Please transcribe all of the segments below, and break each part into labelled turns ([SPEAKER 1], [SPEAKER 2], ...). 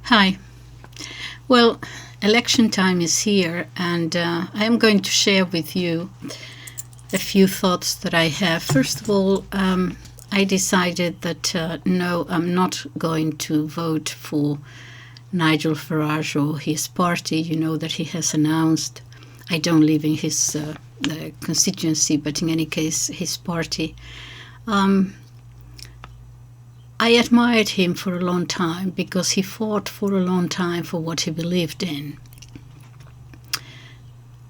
[SPEAKER 1] Hi. Well, election time is here, and I am going to share with you a few thoughts that I have. First of all, I decided that no, I'm not going to vote for Nigel Farage or his party. You know that he has announced. I don't live in his constituency, but in any case, his party. I admired him for a long time because he fought for a long time for what he believed in.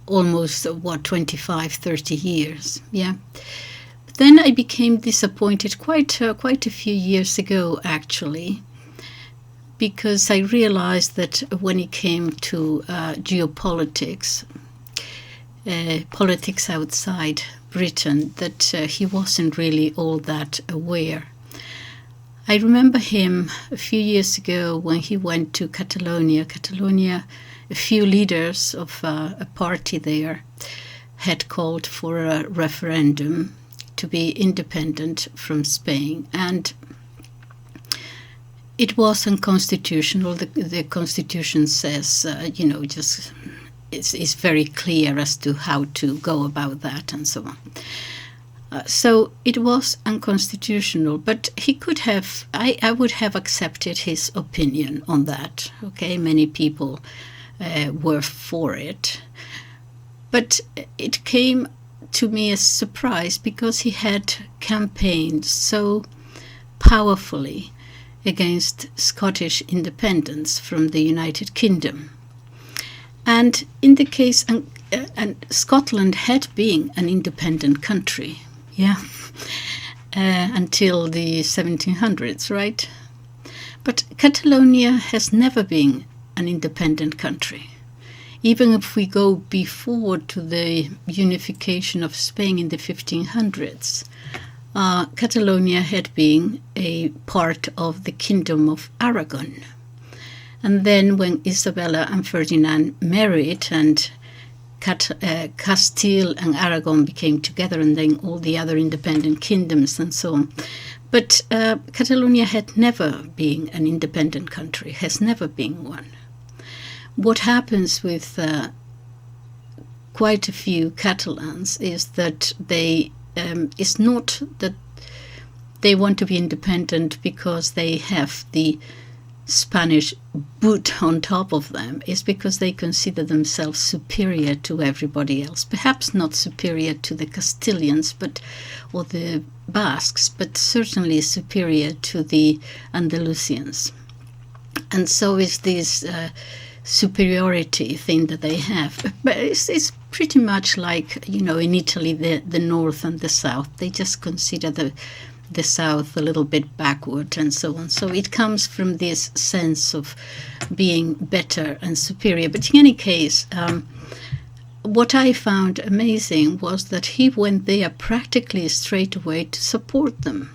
[SPEAKER 1] Almost, 25, 30 years, yeah. But then I became disappointed quite a few years ago, actually, because I realized that when it came to geopolitics, politics outside Britain, that he wasn't really all that aware. I remember him a few years ago when he went to Catalonia. A few leaders of a party there had called for a referendum to be independent from Spain, and it was unconstitutional. The Constitution says, it's very clear as to how to go about that and so on. So it was unconstitutional, but he could have, I would have accepted his opinion on that. Okay, many people were for it. But it came to me as a surprise because he had campaigned so powerfully against Scottish independence from the United Kingdom. And in the case, and Scotland had been an independent country. Yeah, until the 1700s, right? But Catalonia has never been an independent country. Even if we go before to the unification of Spain in the 1500s, Catalonia had been a part of the Kingdom of Aragon. And then when Isabella and Ferdinand married and Castile and Aragon became together, and then all the other independent kingdoms and so on. But Catalonia had never been an independent country, has never been one. What happens with quite a few Catalans is that it's not that they want to be independent because they have the Spanish boot on top of them, is because they consider themselves superior to everybody else. Perhaps not superior to the Castilians or the Basques, but certainly superior to the Andalusians. And so is this superiority thing that they have. But it's pretty much like, in Italy, the north and the south. They just consider the south a little bit backward and so on. So it comes from this sense of being better and superior. But in any case, what I found amazing was that he went there practically straight away to support them.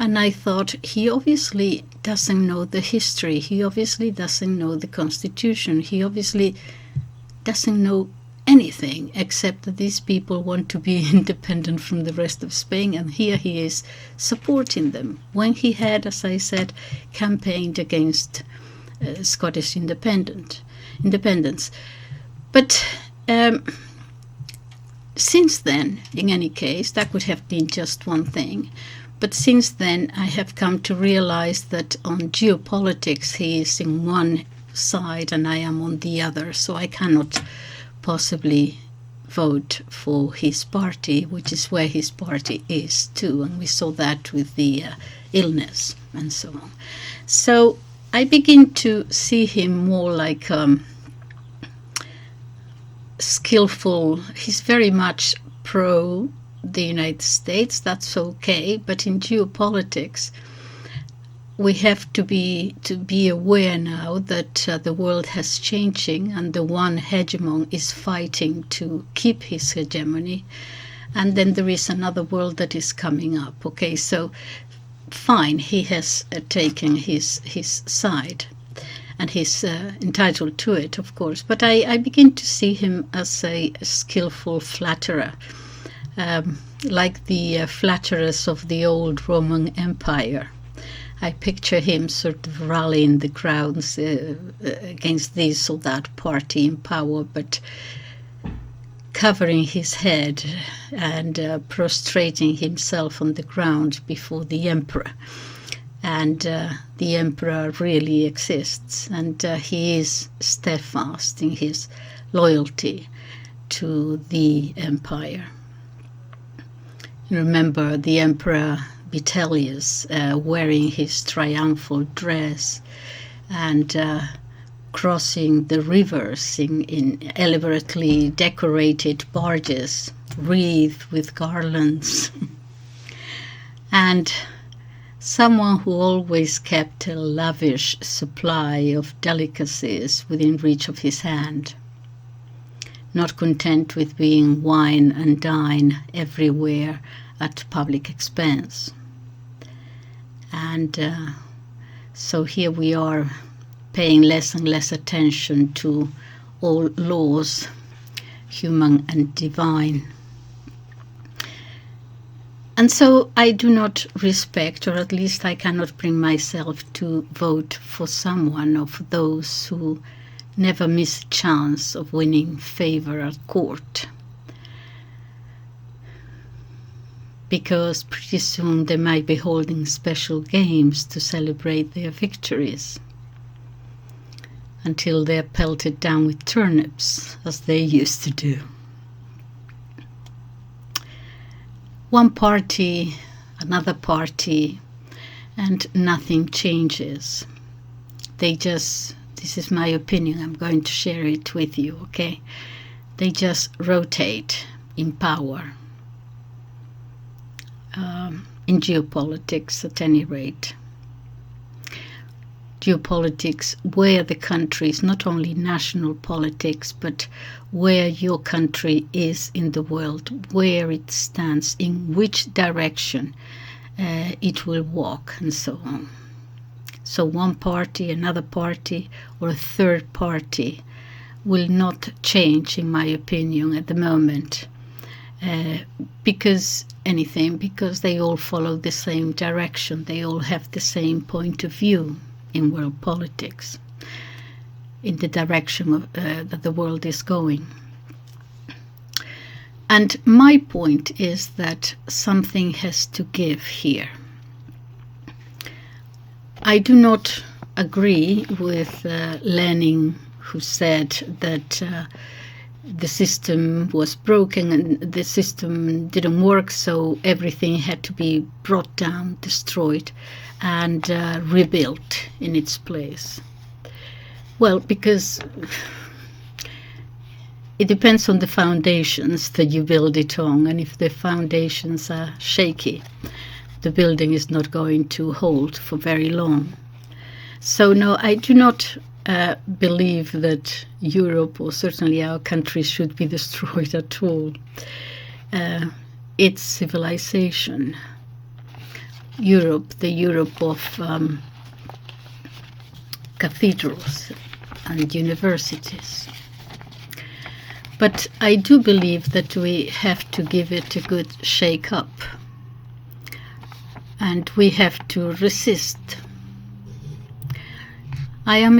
[SPEAKER 1] And I thought, he obviously doesn't know the history. He obviously doesn't know the Constitution. He obviously doesn't know anything except that these people want to be independent from the rest of Spain, and here he is supporting them when he had, as I said, campaigned against Scottish independence. But since then, in any case, that would have been just one thing. But since then, I have come to realize that on geopolitics, he is in one side and I am on the other, so I cannot possibly vote for his party, which is where his party is too, and we saw that with the illness and so on. So I begin to see him more like skillful. He's very much pro the United States, that's okay, but in geopolitics we have to be aware now that the world has changing, and the one hegemon is fighting to keep his hegemony, and then there is another world that is coming up. Okay, so fine, he has taken his side, and he's entitled to it, of course. But I begin to see him as a skillful flatterer, like the flatterers of the old Roman Empire. I picture him sort of rallying the crowds against this or that party in power, but covering his head and prostrating himself on the ground before the emperor. And the emperor really exists, and he is steadfast in his loyalty to the empire. Remember the Emperor Vitellius wearing his triumphal dress and crossing the rivers in elaborately decorated barges, wreathed with garlands. And someone who always kept a lavish supply of delicacies within reach of his hand, not content with being wine and dine everywhere at public expense. And so here we are paying less and less attention to all laws, human and divine. And so I do not respect, or at least I cannot bring myself to vote for someone of those who never miss a chance of winning favor at court. Because pretty soon they might be holding special games to celebrate their victories, until they're pelted down with turnips, as they used to do. One party, another party, and nothing changes. This is my opinion, I'm going to share it with you, okay? They just rotate in power. In geopolitics, at any rate. Geopolitics, where the country is not only national politics, but where your country is in the world, where it stands, in which direction it will walk, and so on. So one party, another party, or a third party will not change, in my opinion, at the moment, because they all follow the same direction. They all have the same point of view in world politics, in the direction that the world is going. And my point is that something has to give here. I do not agree with Lenin, who said that the system was broken and the system didn't work, so everything had to be brought down, destroyed, and rebuilt in its place. Well, because it depends on the foundations that you build it on, and if the foundations are shaky, the building is not going to hold for very long. So no, I do not believe that Europe, or certainly our country, should be destroyed at all. It's civilization. Europe, the Europe of cathedrals and universities. But I do believe that we have to give it a good shake-up. And we have to resist. I am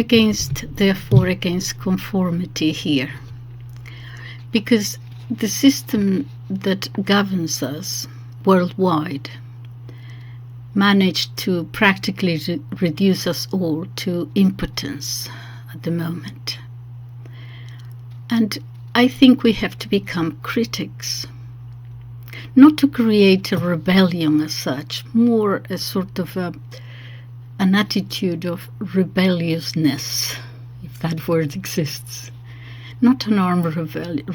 [SPEAKER 1] therefore against conformity here. Because the system that governs us worldwide managed to practically reduce us all to impotence at the moment. And I think we have to become critics. Not to create a rebellion as such, more a sort of an attitude of rebelliousness, if that word exists. Not an armed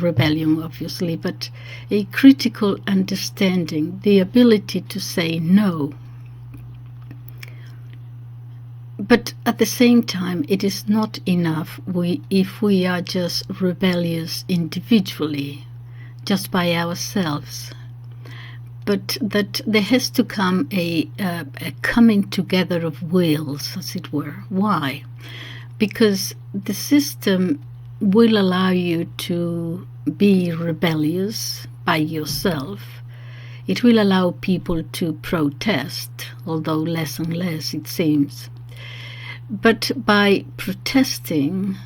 [SPEAKER 1] rebellion, obviously, but a critical understanding, the ability to say no. But at the same time, it is not enough if we are just rebellious individually, just by ourselves. But that there has to come a coming together of wills, as it were. Why? Because the system will allow you to be rebellious by yourself It will allow people to protest, although less and less it seems. But by protesting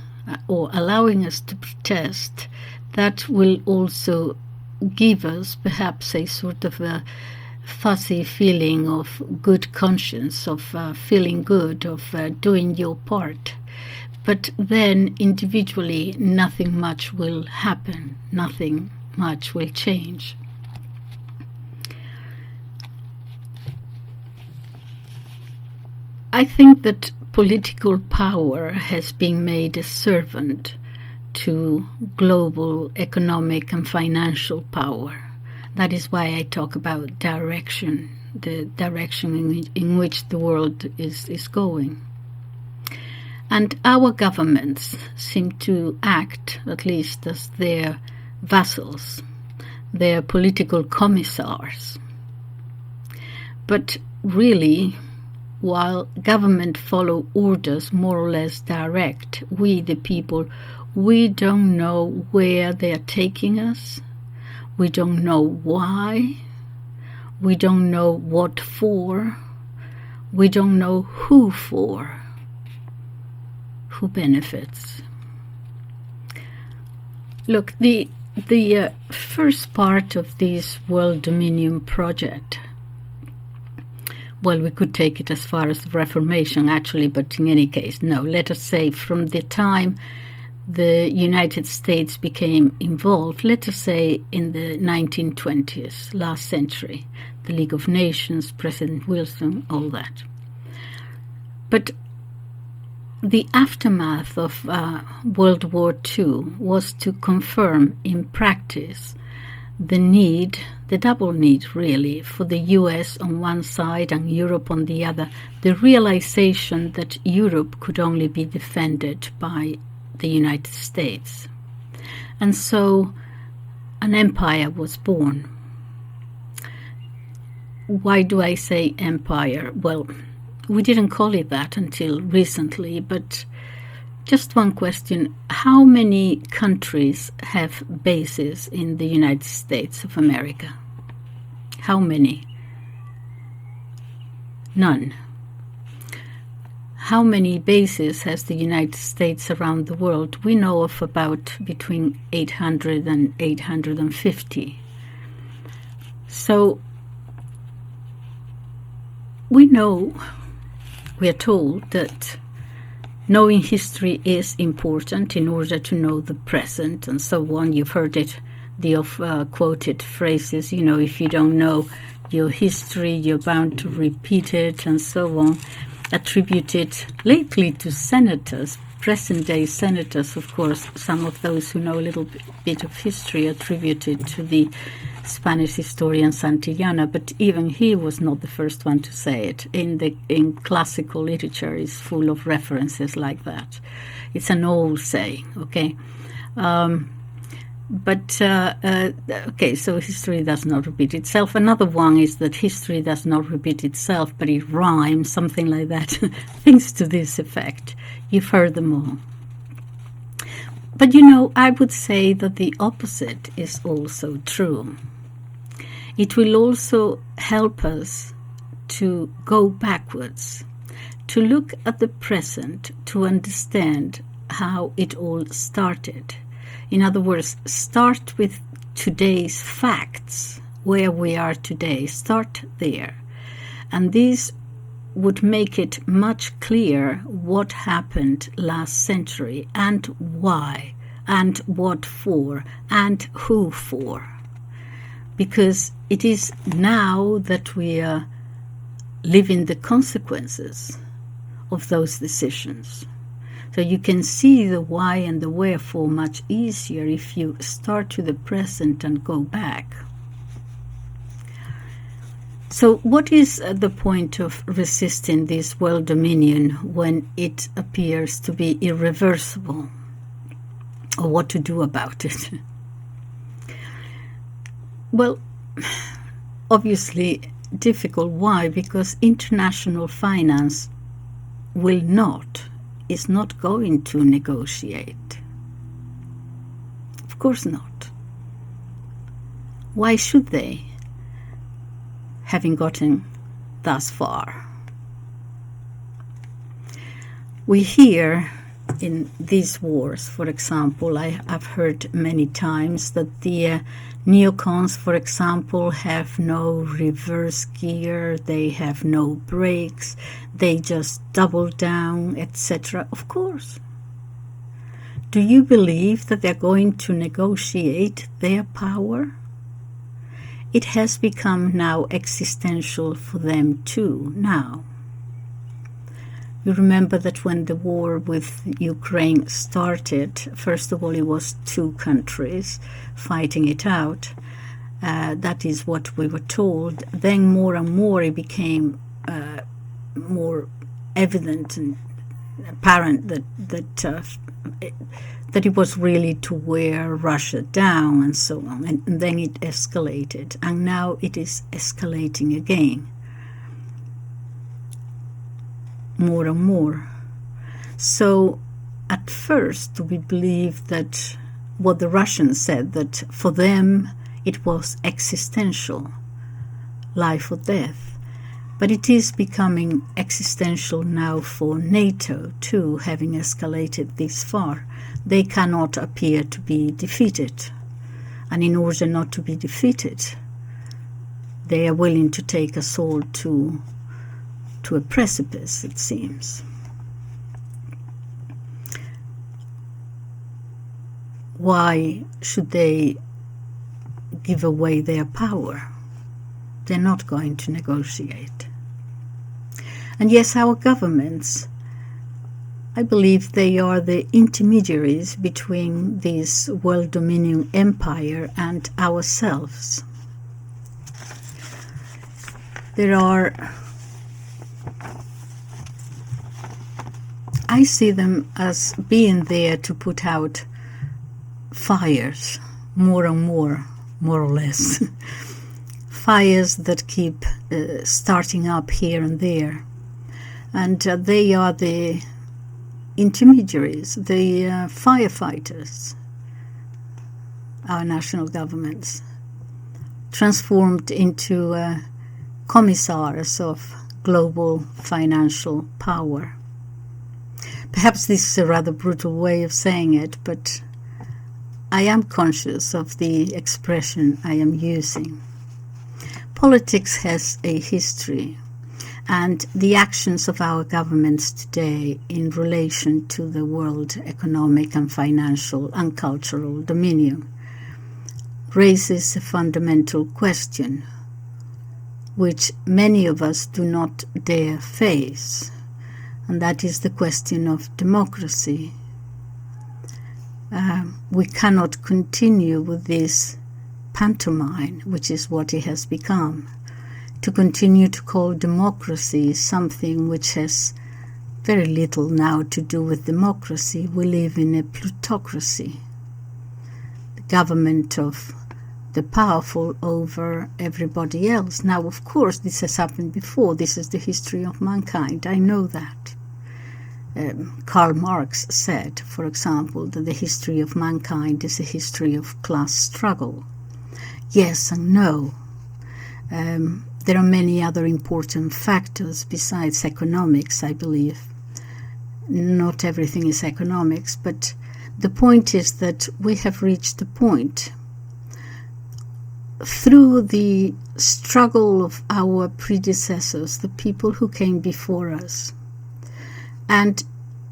[SPEAKER 1] or allowing us to protest, that will also give us perhaps a sort of a fuzzy feeling of good conscience, of feeling good, of doing your part. But then individually nothing much will happen, nothing much will change. I think that political power has been made a servant to global economic and financial power. That is why I talk about direction, the direction in which the world is going. And our governments seem to act, at least, as their vassals, their political commissars. But really, while government follow orders more or less direct, we, the people, we don't know where they are taking us. We don't know why. We don't know what for. We don't know who for. Who benefits? Look, the first part of this world dominion project, well, we could take it as far as the Reformation, actually, but in any case, no. Let us say from the time the United States became involved, let us say in the 1920s, last century, the League of Nations, President Wilson, all that. But the aftermath of World War II was to confirm in practice the need, the double need really, for the US on one side and Europe on the other, the realization that Europe could only be defended by the United States. And so an empire was born. Why do I say empire? Well, we didn't call it that until recently, but just one question. How many countries have bases in the United States of America? How many? None. How many bases has the United States around the world? We know of about between 800 and 850. So we know, we are told that knowing history is important in order to know the present and so on. You've heard it, the quoted phrases, you know, if you don't know your history, you're bound to repeat it and so on. Attributed lately to senators, present-day senators, of course, some of those who know a little bit of history attributed to the Spanish historian Santillana, but even he was not the first one to say it. In classical literature is full of references like that. It's an old saying, okay? Okay, so history does not repeat itself. Another one is that history does not repeat itself, but it rhymes, something like that. Things to this effect. You've heard them all. But you know, I would say that the opposite is also true. It will also help us to go backwards, to look at the present, to understand how it all started. In other words, start with today's facts, where we are today. Start there. And this would make it much clearer what happened last century and why and what for and who for. Because it is now that we are living the consequences of those decisions. So you can see the why and the wherefore much easier if you start to the present and go back. So what is the point of resisting this world dominion when it appears to be irreversible? Or what to do about it? Well, obviously difficult. Why? Because international finance is not going to negotiate. Of course not. Why should they? having gotten thus far. We hear in these wars, for example, I've heard many times that the neocons, for example, have no reverse gear, they have no brakes, they just double down, etc. Of course. Do you believe that they're going to negotiate their power? It has become now existential for them too, now. You remember that when the war with Ukraine started, first of all, it was two countries fighting it out. That is what we were told. Then more and more it became more evident and apparent that it was really to wear Russia down and so on. And then it escalated. And now it is escalating again. More and more. So at first we believed that what the Russians said, that for them it was existential, life or death. But it is becoming existential now for NATO too, having escalated this far. They cannot appear to be defeated. And in order not to be defeated, they are willing to take us all to a precipice, it seems. Why should they give away their power? They're not going to negotiate. And yes, our governments, I believe they are the intermediaries between this world-dominion empire and ourselves. I see them as being there to put out fires, more and more or less. Fires that keep starting up here and there. And they are the intermediaries, the firefighters, our national governments, transformed into commissars of global financial power. Perhaps this is a rather brutal way of saying it, but I am conscious of the expression I am using. Politics has a history, and the actions of our governments today in relation to the world economic and financial and cultural dominion raises a fundamental question, which many of us do not dare face. And that is the question of democracy. We cannot continue with this pantomime, which is what it has become. To continue to call democracy something which has very little now to do with democracy. We live in a plutocracy, the government of the powerful over everybody else. Now, of course, this has happened before. This is the history of mankind. I know that. Karl Marx said, for example, that the history of mankind is a history of class struggle. Yes and no. There are many other important factors besides economics, I believe. Not everything is economics, but the point is that we have reached the point through the struggle of our predecessors, the people who came before us. And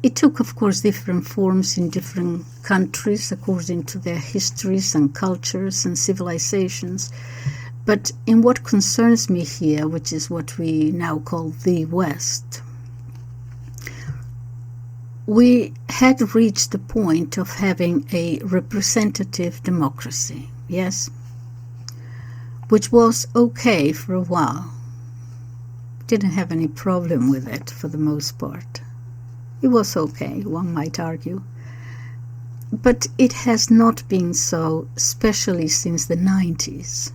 [SPEAKER 1] it took, of course, different forms in different countries according to their histories and cultures and civilizations. But in what concerns me here, which is what we now call the West, we had reached the point of having a representative democracy, yes, which was okay for a while. Didn't have any problem with it for the most part. It was okay, one might argue. But it has not been so, especially since the 90s,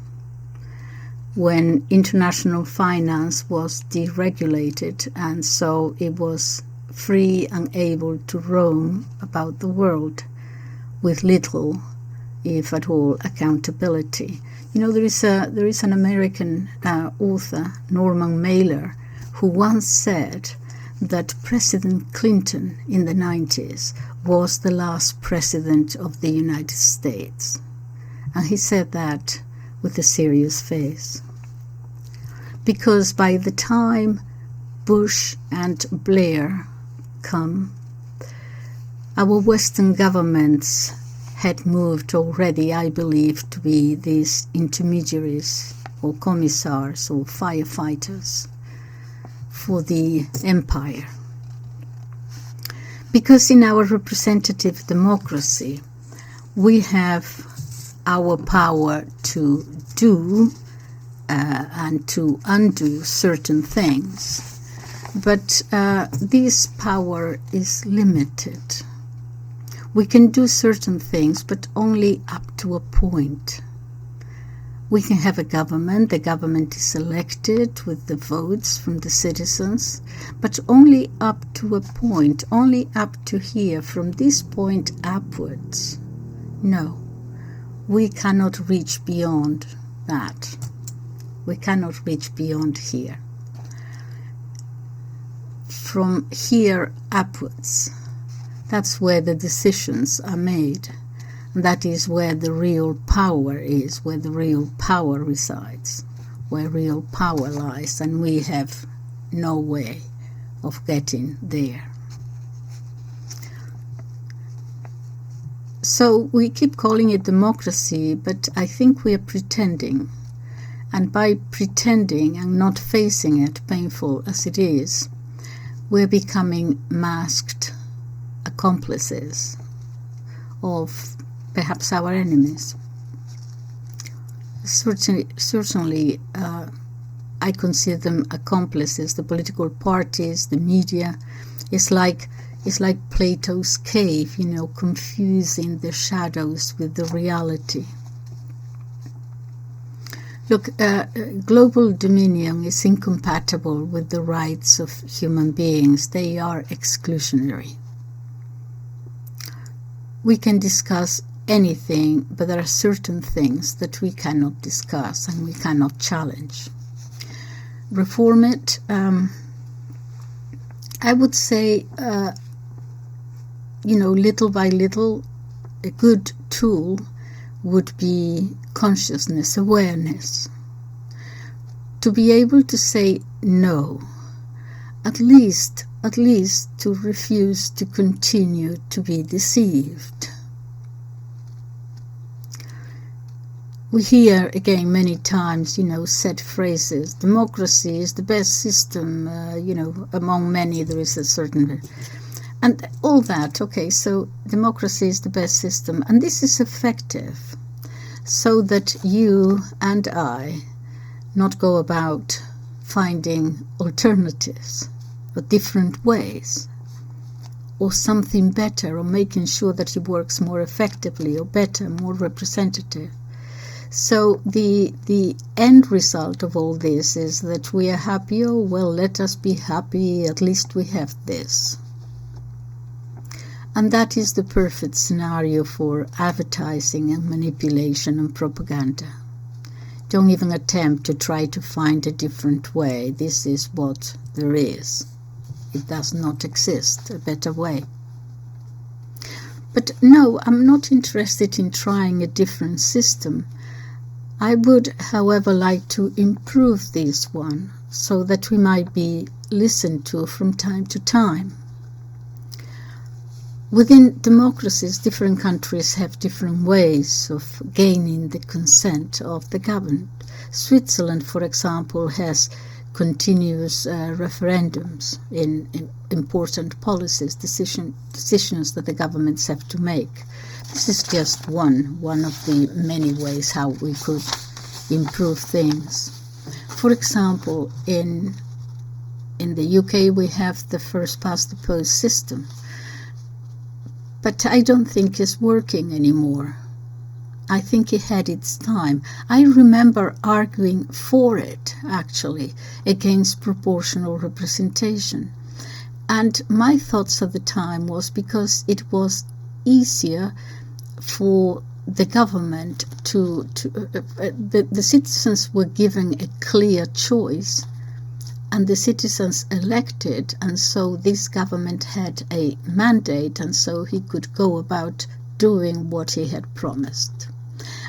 [SPEAKER 1] when international finance was deregulated, and so it was free and able to roam about the world with little if at all, accountability. You know, there is an American author, Norman Mailer, who once said that President Clinton in the 90s was the last president of the United States. And he said that with a serious face. Because by the time Bush and Blair come, our Western governments had moved already, I believe, to be these intermediaries or commissars or firefighters for the empire. Because in our representative democracy, we have our power to do and to undo certain things. But this power is limited. We can do certain things, but only up to a point. We can have a government. The government is elected with the votes from the citizens, but only up to a point, only up to here. From this point upwards, no, we cannot reach beyond that. We cannot reach beyond here. From here upwards, that's where the decisions are made. That is where the real power is, where the real power resides, where real power lies, and we have no way of getting there. So we keep calling it democracy, but I think we are pretending. And by pretending and not facing it, painful as it is, we're becoming masked accomplices of perhaps our enemies. Certainly, I consider them accomplices. The political parties, the media, it's like Plato's cave, you know, confusing the shadows with the reality. Look, global dominion is incompatible with the rights of human beings. They are exclusionary. We can discuss anything, but there are certain things that we cannot discuss and we cannot challenge. Reform it, I would say, little by little, a good tool would be consciousness, awareness. To be able to say no, at least to refuse to continue to be deceived. We hear again many times, said phrases. Democracy is the best system, among many there is a certain... And all that, okay, so democracy is the best system. And this is effective so that you and I not go about finding alternatives or different ways or something better, or making sure that it works more effectively or better, more representative. So the end result of all this is that we are happy. Oh, well, let us be happy. At least we have this. And that is the perfect scenario for advertising and manipulation and propaganda. Don't even attempt to try to find a different way. This is what there is. It does not exist a better way. But no, I'm not interested in trying a different system. I would, however, like to improve this one so that we might be listened to from time to time. Within democracies, different countries have different ways of gaining the consent of the governed. Switzerland, for example, has continuous referendums in important policies, decisions that the governments have to make. This is just one of the many ways how we could improve things. For example, in the UK we have the first past the post system, but I don't think it's working anymore. I think it had its time. I remember arguing for it, actually, against proportional representation. And my thoughts at the time was because it was easier for the government the citizens were given a clear choice, and the citizens elected, and so this government had a mandate, and so he could go about doing what he had promised.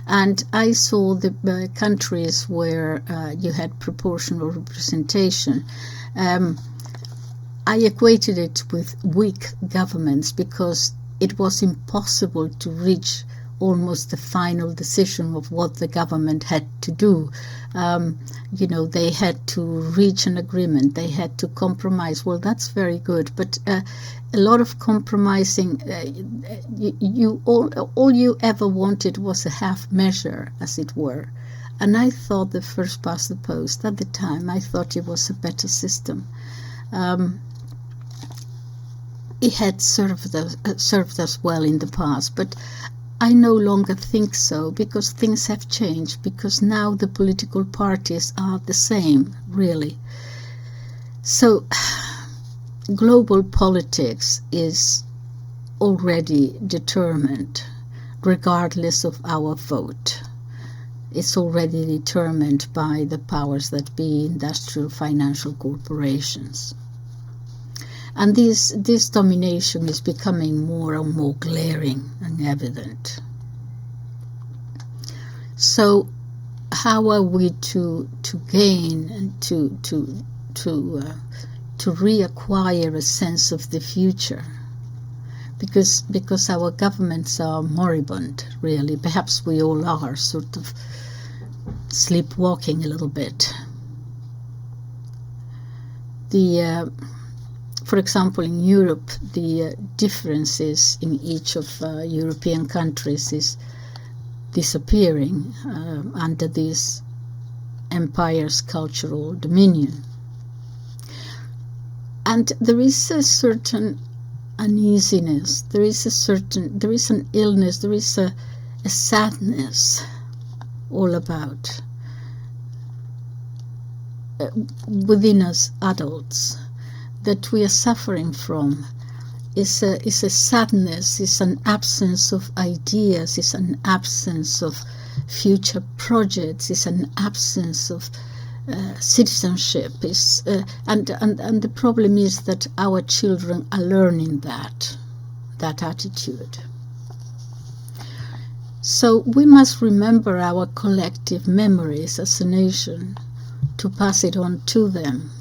[SPEAKER 1] And I saw the countries where you had proportional representation. I equated it with weak governments because it was impossible to reach almost the final decision of what the government had to do. They had to reach an agreement. They had to compromise. Well, that's very good, but a lot of compromising. All you ever wanted was a half measure, as it were. And I thought the first past the post at the time. I thought it was a better system. It had served us well in the past, but I no longer think so, because things have changed, because now the political parties are the same, really. So global politics is already determined, regardless of our vote. It's already determined by the powers that be, industrial financial corporations. And this domination is becoming more and more glaring and evident. So how are we to gain and to reacquire a sense of the future? Because our governments are moribund, really. Perhaps we all are sort of sleepwalking a little bit. For example, in Europe, the differences in each of European countries is disappearing under this empire's cultural dominion. And there is a certain uneasiness, there is an illness, there is a sadness all about within us adults, that we are suffering from. Is a sadness, is an absence of ideas, is an absence of future projects, is an absence of citizenship. And the problem is that our children are learning that attitude. So we must remember our collective memories as a nation to pass it on to them.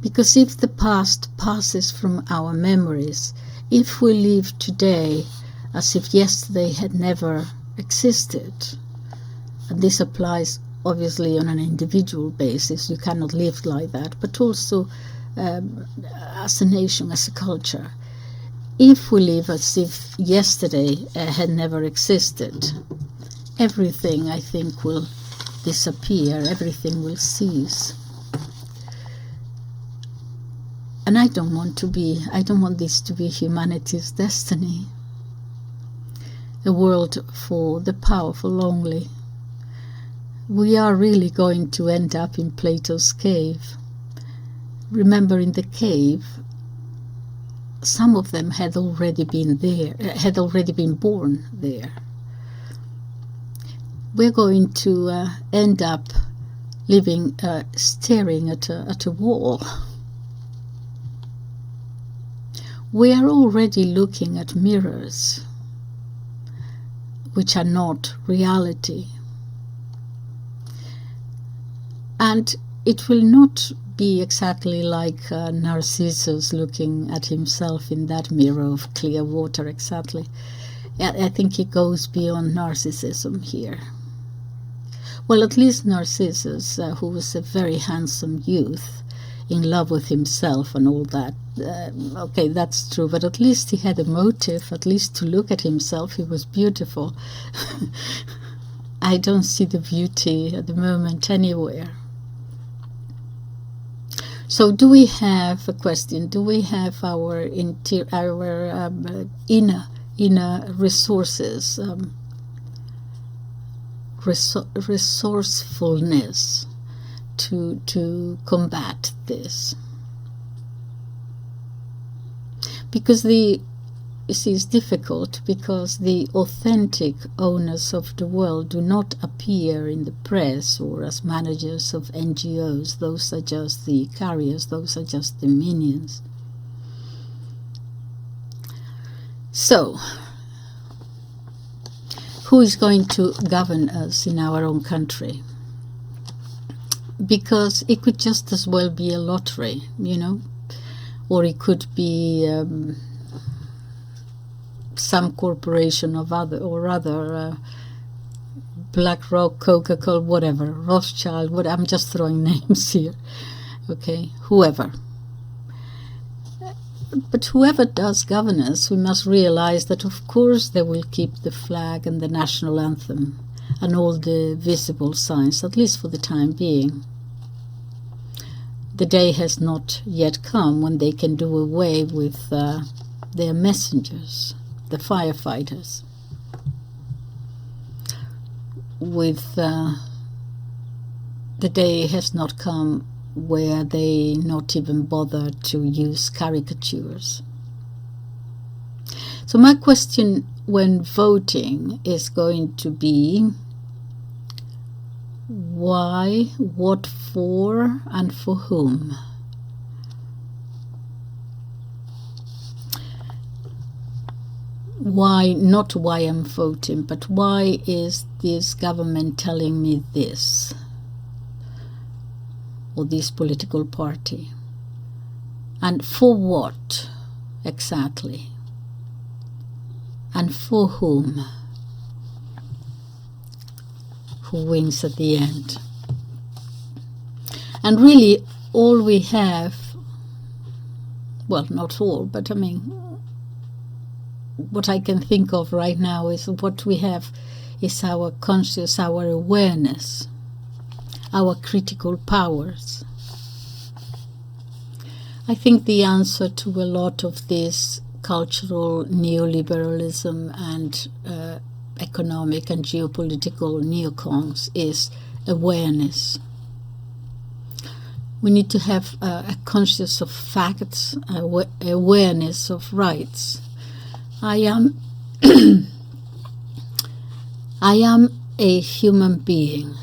[SPEAKER 1] Because if the past passes from our memories, if we live today as if yesterday had never existed, and this applies obviously on an individual basis, you cannot live like that, but also as a nation, as a culture. If we live as if yesterday had never existed, everything, I think, will disappear, everything will cease. And I don't want this to be humanity's destiny. A world for the powerful only. We are really going to end up in Plato's cave. Remember, in the cave, some of them had already been born there. We're going to end up living, staring at a wall. We are already looking at mirrors which are not reality. And it will not be exactly like Narcissus looking at himself in that mirror of clear water, exactly. I think it goes beyond narcissism here. Well, at least Narcissus, who was a very handsome youth, in love with himself and all that. Okay, that's true, but at least he had a motive, at least to look at himself. He was beautiful. I don't see the beauty at the moment anywhere. So do we have a question? Do we have our inner resources, resourcefulness to combat this? Because the democracy is difficult because the authentic owners of the world do not appear in the press or as managers of NGOs. Those are just the carriers, those are just the minions. So, who is going to govern us in our own country? Because it could just as well be a lottery, you know, or it could be some corporation of other BlackRock, Coca-Cola, whatever, Rothschild, what, I'm just throwing names here, okay, whoever. But whoever does govern us, we must realize that of course they will keep the flag and the national anthem and all the visible signs, at least for the time being. The day has not yet come when they can do away with their messengers, the firefighters, with the day has not come where they not even bother to use caricatures. So my question when voting is going to be why, what for, and for whom. Why, not why I'm voting, but why is this government telling me this? Or this political party? And for what exactly? And for whom? Who wins at the end? And really all we have, well, not all, but I mean, what I can think of right now is what we have is our conscious, our awareness, our critical powers. I think the answer to a lot of this cultural neoliberalism and economic and geopolitical neocons is awareness. We need to have a conscious of facts, awareness of rights. I am a human being.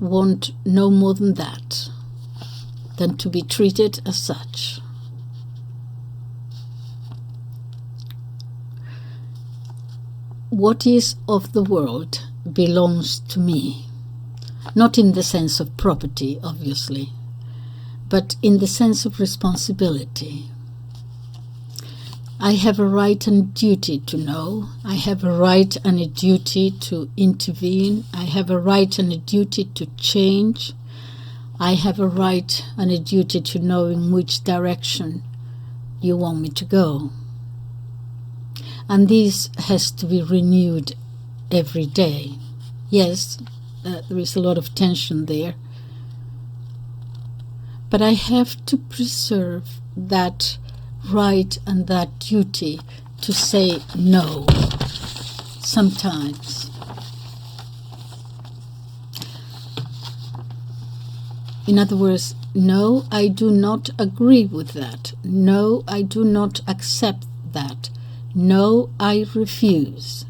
[SPEAKER 1] Want no more than that, than to be treated as such. What is of the world belongs to me, not in the sense of property, obviously, but in the sense of responsibility. I have a right and a duty to know. I have a right and a duty to intervene. I have a right and a duty to change. I have a right and a duty to know in which direction you want me to go. And this has to be renewed every day. Yes, there is a lot of tension there. But I have to preserve that right and that duty to say no sometimes. In other words, no, I do not agree with that. No, I do not accept that. No, I refuse.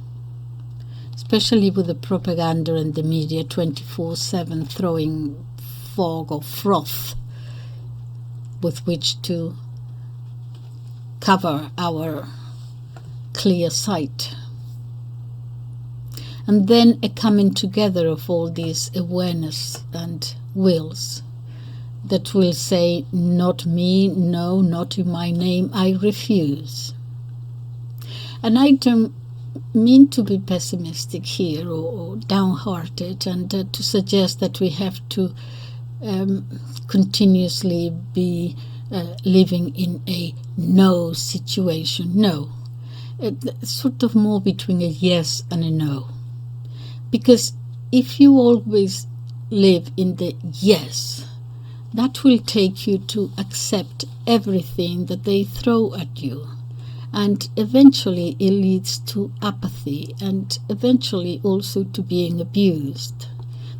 [SPEAKER 1] Especially with the propaganda and the media 24/7 throwing fog or froth with which to cover our clear sight. And then a coming together of all these awareness and wills that will say, not me, no, not in my name, I refuse. And I don't mean to be pessimistic here or downhearted and to suggest that we have to continuously be living in a no situation. No. It's sort of more between a yes and a no. Because if you always live in the yes, that will take you to accept everything that they throw at you. And eventually it leads to apathy and eventually also to being abused.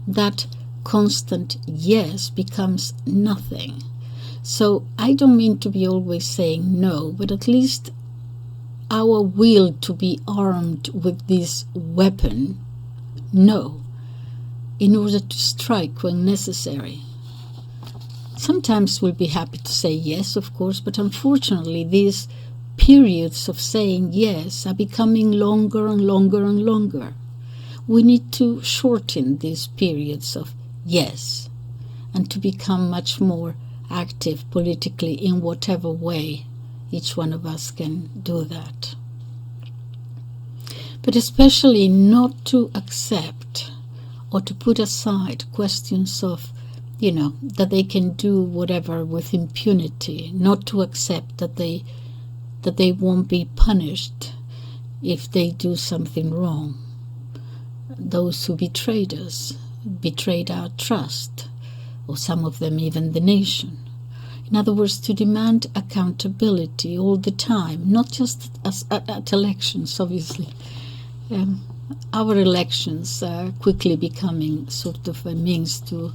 [SPEAKER 1] That constant yes becomes nothing. So I don't mean to be always saying no, but at least our will to be armed with this weapon, no, in order to strike when necessary. Sometimes we'll be happy to say yes, of course, but unfortunately these periods of saying yes are becoming longer and longer and longer. We need to shorten these periods of yes and to become much more active politically in whatever way each one of us can do that. But especially not to accept or to put aside questions of, that they can do whatever with impunity, not to accept that they won't be punished if they do something wrong. Those who betrayed us, betrayed our trust, or some of them even the nation. In other words, to demand accountability all the time, not just at elections, obviously. Our elections are quickly becoming sort of a means to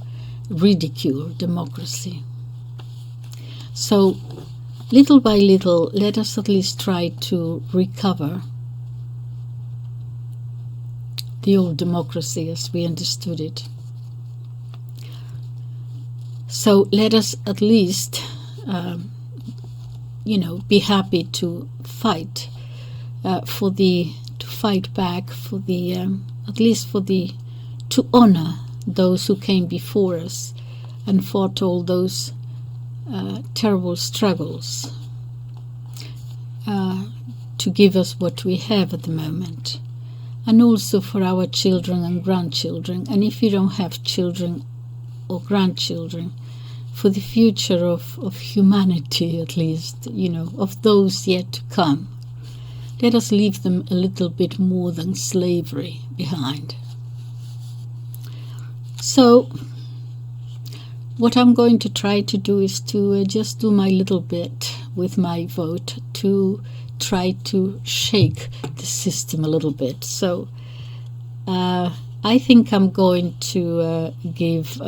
[SPEAKER 1] ridicule democracy. So, little by little, let us at least try to recover the old democracy as we understood it. So let us at least, be happy to fight to honor those who came before us and fought all those terrible struggles to give us what we have at the moment, and also for our children and grandchildren, and if you don't have children or grandchildren, for the future of humanity, at least, of those yet to come. Let us leave them a little bit more than slavery behind. So, what I'm going to try to do is to just do my little bit with my vote to try to shake the system a little bit. So, I think I'm going to give,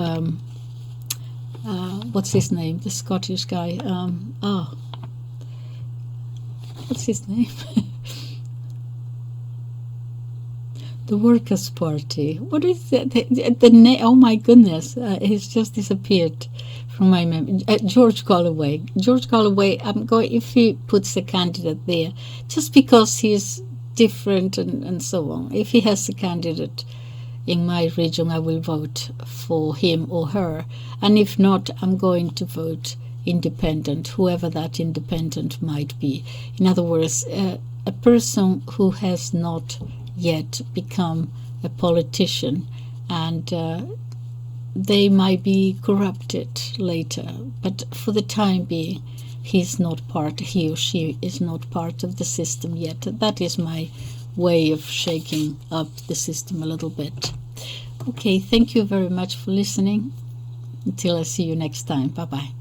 [SPEAKER 1] what's his name? The Scottish guy. What's his name? The Workers' Party. What is that? The name? Oh my goodness! He's just disappeared from my memory. George Galloway. George Galloway. I'm going, if he puts a candidate there, just because he's different and so on. If he has a candidate in my region, I will vote for him or her. And if not, I'm going to vote independent, whoever that independent might be. In other words, a person who has not yet become a politician, and they might be corrupted later, but for the time being he or she is not part of the system yet. That is my way of shaking up the system a little bit. Okay, thank you very much for listening. Until I see you next time. Bye bye.